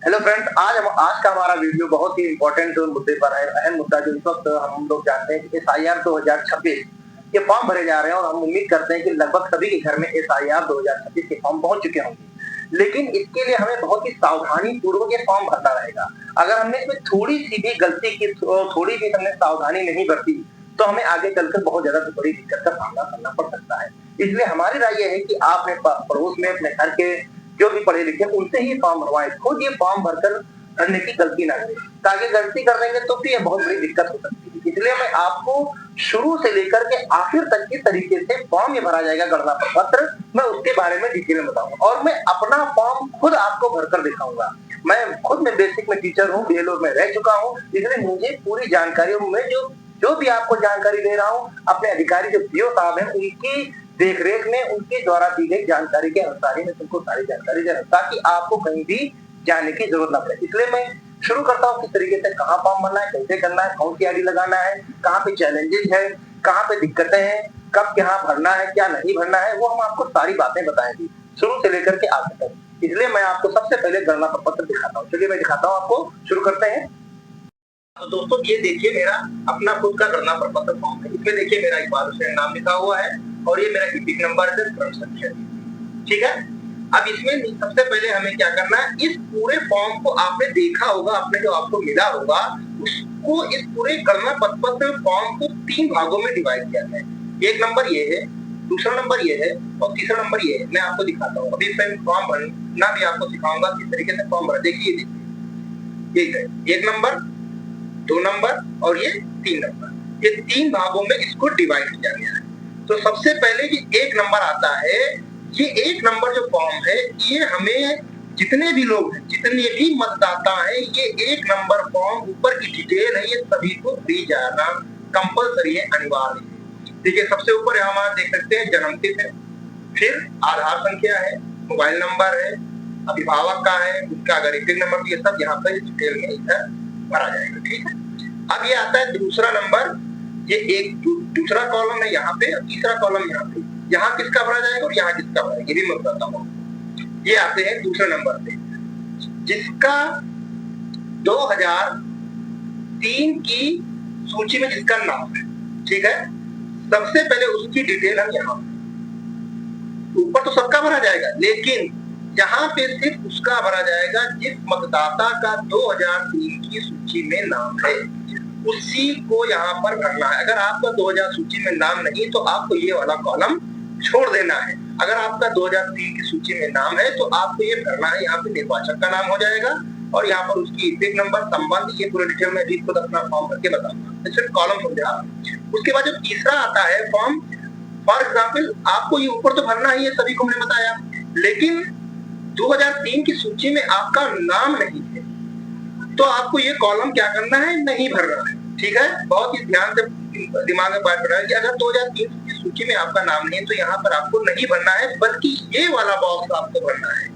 Hello friends, आज का हमारा वीडियो बहुत ही इम्पोर्टेंट मुद्दे पर है। अहम मुद्दा जो इस वक्त हम लोग जानते हैं कि एसआईआर 2026 के फॉर्म भरे जा रहे हैं और हम उम्मीद करते हैं कि लगभग सभी के घर में एसआईआर 2026 के फॉर्म पहुंच चुके होंगे। लेकिन इसके लिए हमें बहुत ही सावधानी पूर्वक ये फॉर्म भरना रहेगा। अगर हमने इसमें थोड़ी सी भी गलती की, थोड़ी भी हमने सावधानी नहीं बरती, तो हमें आगे चलकर बहुत ज्यादा बड़ी दिक्कत का सामना करना पड़ सकता है। इसलिए हमारी राय यह है कि आप अपने पड़ोस में, अपने घर के जो भी पढ़े लिखे उनसे ही फॉर्म भरवाएं। खुद ये फॉर्म भरकर भरने की गलती ना करें, ताकि गलती कर देंगे तो फिर बहुत बड़ी दिक्कत हो सकती है। इसलिए मैं आपको शुरू से लेकर के आखिर तक के तरीके से फॉर्म ये भरा जाएगा गणना प्रपत्र, मैं उसके बारे में डिटेल में बताऊंगा और मैं अपना फॉर्म खुद आपको भरकर दिखाऊंगा। मैं खुद में बेसिक में टीचर हूँ, बीएलओ में रह चुका हूँ, इसलिए मुझे पूरी जानकारी, मैं जो भी आपको जानकारी दे रहा हूँ अपने अधिकारी जो पीओ साहब हैं उनकी देख रेख में, उनके द्वारा दी गई जानकारी के अनुसार ही मैं तुमको सारी जानकारी दे रहा हूँ, ताकि आपको कहीं भी जाने की जरूरत ना पड़े। इसलिए मैं शुरू करता हूँ किस तरीके से कहाँ फॉर्म भरना है, कैसे करना है, कौन सी आईडी लगाना है, कहाँ पे चैलेंजेस है, कहाँ पे दिक्कतें हैं, कब क्या भरना है, क्या नहीं भरना है, वो हम आपको सारी बातें बताएंगे शुरू से लेकर के आगे तक। इसलिए मैं आपको सबसे पहले गणना प्रपत्र दिखाता हूँ। चलिए मैं दिखाता हूँ आपको, शुरू करते हैं। तो दोस्तों ये देखिए मेरा अपना खुद का गणना प्रपत्र फॉर्म है। इसमें देखिए मेरा इकबाल हुसैन नाम लिखा हुआ है और ये मेरा ईपिक नंबर है, क्रम संख्या। ठीक है, अब इसमें सबसे पहले हमें क्या करना है, इस पूरे फॉर्म को आपने देखा होगा, आपने जो आपको मिला होगा उसको, इस पूरे गणना प्रपत्र फॉर्म को 3 भागों में डिवाइड किया है। एक नंबर ये है, दूसरा नंबर ये है और तीसरा नंबर ये है। मैं आपको दिखाता हूँ। अभी मैं फॉर्म भरना भी आपको सिखाऊंगा किस तरीके से फॉर्म भरा। देखिए ये है 1 नंबर, 2 नंबर और ये 3 नंबर। ये 3 भागों में इसको डिवाइड किया गया है। तो सबसे पहले ये 1 नंबर आता है। ये 1 नंबर जो फॉर्म है, ये हमें जितने भी लोग हैं, जितने भी मतदाता हैं, ये 1 नंबर फॉर्म ऊपर की डिटेल है, ये सभी को दी जाना कंपलसरी है, अनिवार्य है। देखिए सबसे ऊपर यहाँ आप देख सकते हैं जन्म तिथि है, फिर आधार संख्या है, मोबाइल नंबर है, अभिभावक का है, उसका अगर ईपिक नंबर, ये सब यहाँ पर डिटेल में इधर भरा जाएगा। ठीक है, अब ये आता है दूसरा नंबर। ये एक दूसरा कॉलम है यहाँ पे, तीसरा कॉलम यहाँ पे। यहाँ किसका भरा जाएगा और यहाँ किसका भरा, ये भी मैं बताता हूँ। ये आते हैं दूसरे नंबर पे, जिसका 2003 की सूची में जिसका नाम है। ठीक है, सबसे पहले उसकी डिटेल हम यहाँ, ऊपर तो सबका भरा जाएगा, लेकिन यहाँ पे सिर्फ उसका भरा जाएगा जिस मतदाता का 2003 की सूची में नाम है, उसी को यहाँ पर भरना है। अगर आपका 2000 सूची में नाम नहीं तो आपको ये वाला कॉलम छोड़ देना है। अगर आपका 2003 की सूची में नाम है तो आपको ये भरना है। यहाँ पे निर्वाचक का नाम हो जाएगा और यहाँ पर उसकी ईपिक नंबर, संबंध, ये पूरे डिटेल में भी खुद अपना फॉर्म करके बताऊंगा। सिर्फ कॉलम समझा। उसके बाद जो तीसरा आता है फॉर्म, फॉर एग्जाम्पल आपको ये ऊपर तो भरना ही है, सभी को मैंने बताया, लेकिन 2003 की सूची में आपका नाम नहीं है तो आपको ये कॉलम क्या करना है, नहीं भरना है। ठीक है, बहुत ही ध्यान से दिमाग में बात बनाए कि अगर 2003 की सूची में आपका नाम नहीं है तो यहाँ पर आपको नहीं भरना है, बल्कि ये वाला बॉक्स आपको भरना है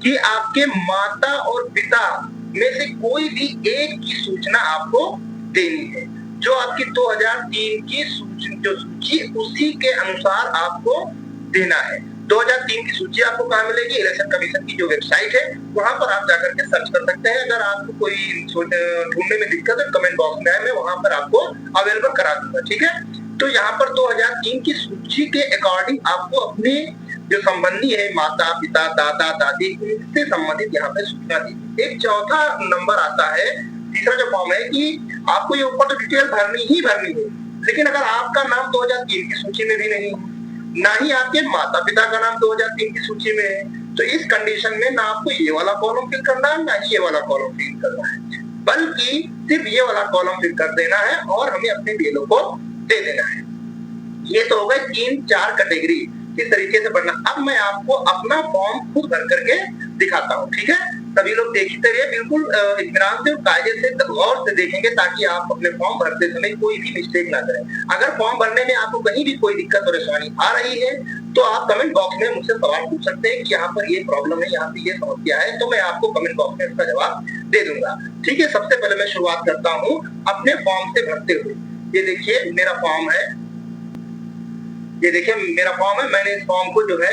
कि आपके माता और पिता में से कोई भी एक की सूचना आपको देनी है। जो आपकी 2003 की सूची उसी के अनुसार आपको देना है। 2003 की सूची आपको कहाँ मिलेगी, इलेक्शन कमीशन की जो वेबसाइट है वहां पर आप जाकर के सर्च कर सकते हैं। अगर आपको कोई ढूंढने में दिक्कत है कमेंट बॉक्स में है, मैं वहां पर आपको अवेलेबल करा दूंगा। ठीक है, तो यहाँ पर 2003 की सूची के अकॉर्डिंग आपको अपने जो संबंधी है, माता पिता दादा दादी, इनसे संबंधित यहाँ पे सूचना दी। एक चौथा नंबर आता है, तीसरा जो फॉर्म है, कि आपको ये ऊपर तो डिटेल भरनी ही भरनी है, लेकिन अगर आपका नाम 2003 की सूची में भी नहीं, ना ही आपके माता पिता का नाम 2003 की सूची में है, तो इस कंडीशन में ना आपको ये वाला कॉलम फिल करना है, ना ही ये वाला कॉलम फिल करना है, बल्कि सिर्फ ये वाला कॉलम फिल कर देना है और हमें अपने बीएलओ को दे देना है। ये तो हो गए 3-4 कैटेगरी, किस तरीके से भरना। अब मैं आपको अपना फॉर्म खुद भर करके दिखाता हूँ। ठीक है, सभी लोग देखते रहिए, बिल्कुल इत्मीनान से, कायदे से, गौर से देखेंगे, ताकि आप अपने फॉर्म भरते समय कोई भी मिस्टेक ना करें। अगर फॉर्म भरने में आपको कहीं भी कोई दिक्कत और परेशानी आ रही है तो आप कमेंट बॉक्स में मुझसे सवाल पूछ सकते हैं कि यहाँ पर ये प्रॉब्लम है, यहाँ पे ये समस्या है, तो मैं आपको कमेंट बॉक्स में इसका जवाब दे दूंगा। ठीक है, सबसे पहले मैं शुरुआत करता हूँ अपने फॉर्म से भरते हुए। ये देखिए मेरा फॉर्म है, ये देखिए मेरा फॉर्म है, मैंने इस फॉर्म को जो है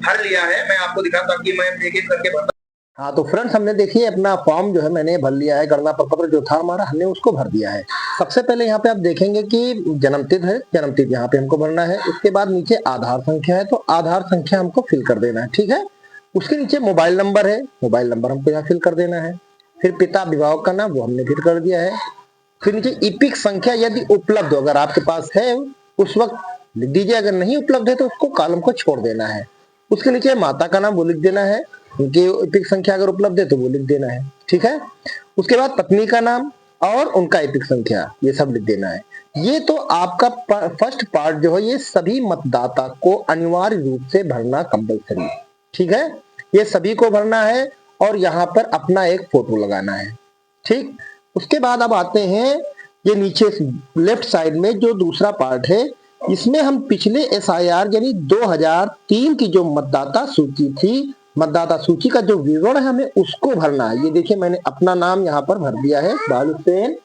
भर लिया है। मैं आपको दिखाता हूँ कि मैं एक एक करके भरता। हाँ तो फ्रेंड्स, हमने देखिए अपना फॉर्म जो है मैंने भर लिया है, गणना प्रपत्र जो था हमारा हमने उसको भर दिया है। सबसे पहले यहाँ पे आप देखेंगे कि जन्मतिथि है, जन्मतिथि यहाँ पे हमको भरना है। उसके बाद नीचे आधार संख्या है, तो आधार संख्या हमको फिल कर देना है, ठीक है। उसके नीचे मोबाइल नंबर है, मोबाइल नंबर हमको यहाँ फिल कर देना है। फिर पिता अभिभावक का नाम वो हमने फिल कर दिया है। फिर नीचे इपिक संख्या यदि उपलब्ध हो, अगर आपके पास है उस वक्त लिख दीजिए, अगर नहीं उपलब्ध है तो उसको कॉलम को छोड़ देना है। उसके नीचे माता का नाम वो लिख देना है, उनकी इपिक संख्या अगर उपलब्ध है तो वो लिख देना है, ठीक है। उसके बाद पत्नी का नाम और उनका इपिक संख्या ये सब लिख देना है। ये तो आपका फर्स्ट पार्ट जो है ये सभी मतदाता को अनिवार्य रूप से भरना कंपलसरी है, ठीक है। ये सभी को भरना है और यहाँ पर अपना एक फोटो लगाना है, ठीक। उसके बाद अब आते हैं ये नीचे लेफ्ट साइड में जो दूसरा पार्ट है, इसमें हम पिछले एसआईआर यानी 2003 की जो मतदाता सूची थी, मतदाता सूची का जो विवरण है हमें उसको भरना है। ये देखिए मैंने अपना नाम यहाँ पर भर दिया है, इकबाल हुसैन।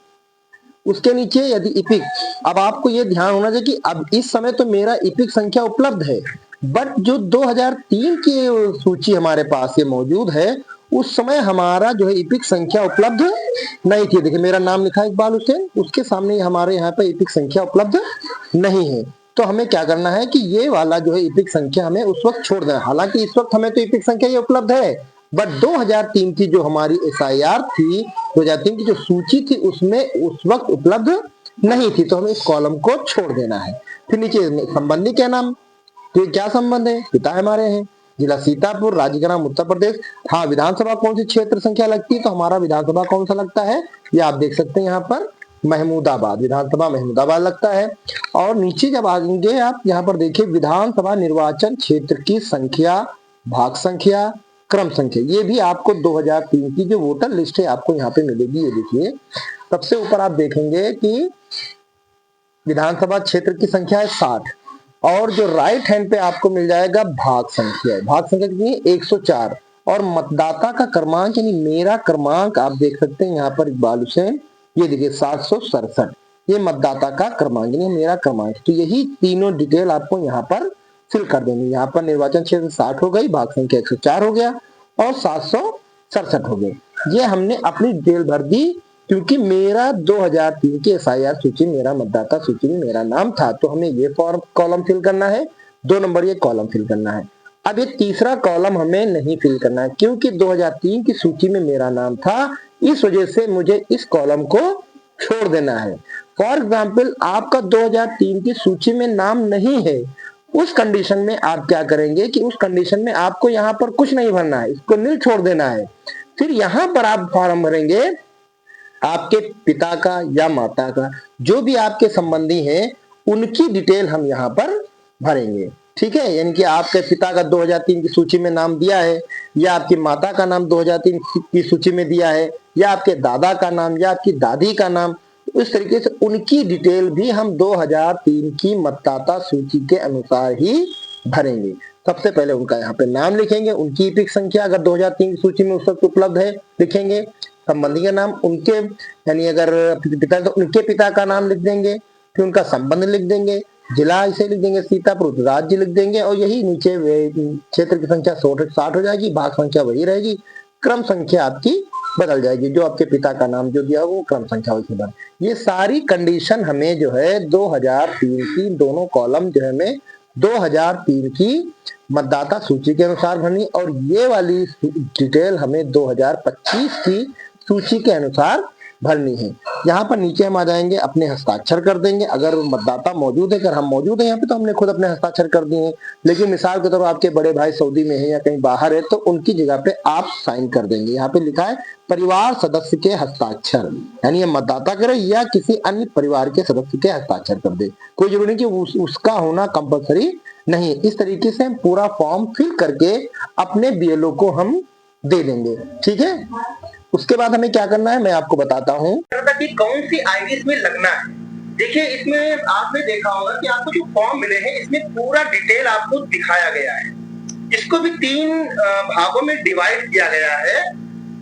उसके नीचे यदि इपिक, अब आपको ये ध्यान होना चाहिए कि अब इस समय तो मेरा इपिक संख्या उपलब्ध है, बट जो 2003 की सूची हमारे पास ये मौजूद है उस समय हमारा जो है इपिक संख्या उपलब्ध नहीं थी। देखिए मेरा नाम लिखा है इकबाल हुसैन, उसके सामने हमारे यहाँ पे इपिक संख्या उपलब्ध नहीं है। तो हमें क्या करना है कि ये वाला जो है इपिक संख्या हमें उस वक्त छोड़ देना। हालांकि इस वक्त हमें तो इपिक संख्या ये उपलब्ध है, बट 2003 की जो हमारी एसआईआर थी, 2003 की जो सूची थी उसमें उस वक्त उपलब्ध नहीं थी, तो हमें इस कॉलम को छोड़ देना है। फिर नीचे संबंधी क्या नाम, तो क्या संबंध है, पिता हमारे हैं, जिला सीतापुर, राज्य का नाम उत्तर प्रदेश। हाँ, विधानसभा कौन सी क्षेत्र संख्या लगती है, तो हमारा विधानसभा कौन सा लगता है ये आप देख सकते हैं यहाँ पर, महमूदाबाद, विधानसभा महमूदाबाद लगता है। और नीचे जब आएंगे आप यहाँ पर देखिए विधानसभा निर्वाचन क्षेत्र की संख्या, भाग संख्या, क्रम संख्या, ये भी आपको 2003 की जो वोटर लिस्ट है आपको यहाँ पे मिलेगी। ये देखिए सबसे ऊपर आप देखेंगे कि विधानसभा क्षेत्र की संख्या है 60 और जो राइट हैंड पे आपको मिल जाएगा भाग संख्या है, भाग संख्या कितनी है 104। और मतदाता का क्रमांक यानी मेरा क्रमांक आप देख सकते हैं यहाँ पर इकबाल हुसैन, ये देखिए 767, ये मतदाता का क्रमांक यानी मेरा क्रमांक। तो यही तीनों डिटेल आपको यहाँ पर फिल कर देंगे। यहाँ पर निर्वाचन क्षेत्र 60 हो गई, भाग संख्या 104 हो गया और 767 हो गए। ये हमने अपनी डिटेल भर दी क्योंकि मेरा 2003 की एसआईआर सूची, मेरा मतदाता सूची में मेरा नाम था, तो हमें ये फॉर्म कॉलम फिल करना है, 2 नंबर ये कॉलम फिल करना है। अब ये तीसरा कॉलम हमें नहीं फिल करना है क्योंकि 2003 की सूची में मेरा नाम था, इस वजह से मुझे इस कॉलम को छोड़ देना है। फॉर एग्जाम्पल आपका 2003 की सूची में नाम नहीं है, उस कंडीशन में आप क्या करेंगे कि उस कंडीशन में आपको यहाँ पर कुछ नहीं भरना है, इसको नील छोड़ देना है। फिर यहाँ पर आप फॉर्म भरेंगे आपके पिता का या माता का, जो भी आपके संबंधी हैं उनकी डिटेल हम यहाँ पर भरेंगे, ठीक है। यानी कि आपके पिता का 2003 की सूची में नाम दिया है या आपकी माता का नाम 2003 की सूची में दिया है या आपके दादा का नाम या आपकी दादी का नाम, इस तरीके से उनकी डिटेल भी हम 2003 की मतदाता सूची के अनुसार ही भरेंगे। सबसे पहले उनका यहाँ पे नाम लिखेंगे, उनकी इपिक संख्या अगर 2003 की सूची में उस वक्त उपलब्ध है लिखेंगे, संबंधी का नाम उनके यानी अगर पिता तो उनके पिता का नाम लिख देंगे, फिर उनका संबंध लिख देंगे, जिला इसे लिख देंगे सीतापुर, राज्य लिख देंगे और यही नीचे क्षेत्र की संख्या 60 हो जाएगी, भाग संख्या वही रहेगी, क्रम संख्या आपकी बदल जाएगी, जो आपके पिता का नाम जो दिया वो क्रम संख्या वैसे बन। ये सारी कंडीशन हमें जो है 2003 की दोनों कॉलम जो है हमें 2003 की मतदाता सूची के अनुसार भरनी और ये वाली डिटेल हमें 2025 की सूची के अनुसार भरनी है। यहाँ पर नीचे हम आ जाएंगे, अपने हस्ताक्षर कर देंगे। अगर मतदाता मौजूद है, अगर हम मौजूद हैं यहाँ पे तो हमने खुद अपने हस्ताक्षर कर दिए, लेकिन मिसाल के तौर पर आपके बड़े भाई सऊदी में है या कहीं बाहर है तो उनकी जगह पे आप साइन कर देंगे। यहाँ पे लिखा है परिवार सदस्य के हस्ताक्षर, यानी ये मतदाता करे या किसी अन्य परिवार के सदस्य के हस्ताक्षर कर दे, कोई जरूरी नहीं कि उसका होना कंपलसरी नहीं है। इस तरीके से हम पूरा फॉर्म फिल करके अपने बीएलओ को हम दे देंगे, ठीक है। उसके बाद हमें क्या करना है मैं आपको बताता हूँ कि कौन सी आईडी इसमें लगना है। देखिए इसमें आपने देखा होगा कि आपको जो फॉर्म मिले हैं इसमें पूरा डिटेल आपको दिखाया गया है। इसको भी 3 भागों में डिवाइड किया गया है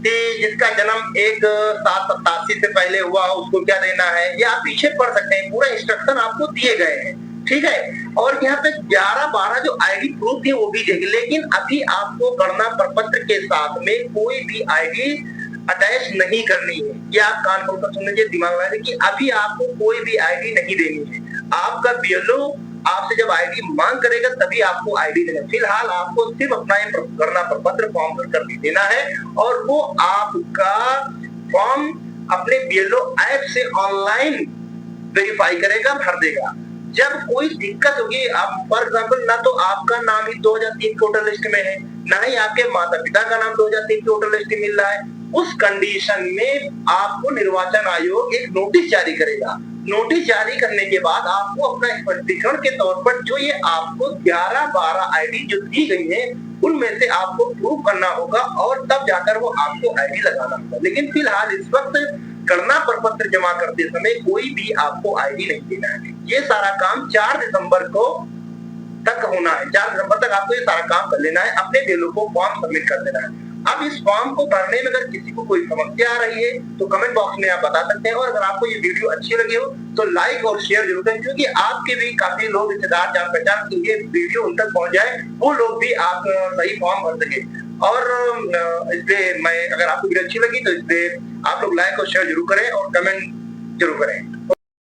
कि जिसका जन्म 1/7/87 से पहले हुआ उसको क्या देना है, ये आप पीछे पढ़ सकते हैं, पूरा इंस्ट्रक्शन आपको दिए गए हैं। ठीक है। और यहाँ पे 11-12 जो आईडी प्रूफ थी वो भी देगी, लेकिन अभी आपको गणना प्रपत्र के साथ में कोई भी आईडी अटैच नहीं करनी है। ये आप कान खोलकर सुन लीजिए, दिमाग लगा कि अभी आपको कोई भी आईडी नहीं देनी है। आपका बीएलओ आपसे जब आईडी मांग करेगा तभी आपको आईडी देना। फिलहाल आपको सिर्फ अपना ये गणना प्रपत्र फॉर्म भर कर देना है और वो आपका फॉर्म अपने बीएलओ ऐप से ऑनलाइन वेरीफाई करेगा, भर देगा। जब कोई दिक्कत होगी, आप फॉर एग्जाम्पल ना तो आपका नाम ही 2003 वोटर लिस्ट में है, ना ही आपके माता पिता का नाम 2003 वोटर लिस्ट में मिल रहा है, उस कंडीशन में आपको निर्वाचन आयोग एक नोटिस जारी करेगा। नोटिस जारी करने के बाद आपको अपना स्पष्टीकरण के तौर पर जो ये आपको 11-12 आईडी जो दी गई है उनमें से आपको प्रूव करना होगा और तब जाकर वो आपको आईडी लगाना होगा। लेकिन फिलहाल इस वक्त गणना प्रपत्र जमा करते समय कोई भी आपको आईडी नहीं देना है। ये सारा काम 4 दिसंबर को तक होना है। 4 दिसंबर तक आपको ये सारा काम कर लेना है, अपने बीएलओ को फॉर्म सबमिट कर देना है। अब इस फॉर्म को भरने में अगर किसी को कोई समस्या आ रही है तो कमेंट बॉक्स में आप बता सकते हैं, और अगर आपको ये वीडियो अच्छी लगी हो तो लाइक और शेयर जरूर करें, क्योंकि आपके भी काफी लोग रिश्तेदार जान पहचान के ये वीडियो उन तक पहुंच जाए, वो लोग भी आप सही फॉर्म भर सके। और इसलिए मैं, अगर आपको वीडियो अच्छी लगी तो इसलिए आप लोग लाइक और शेयर जरूर करें और कमेंट जरूर करें।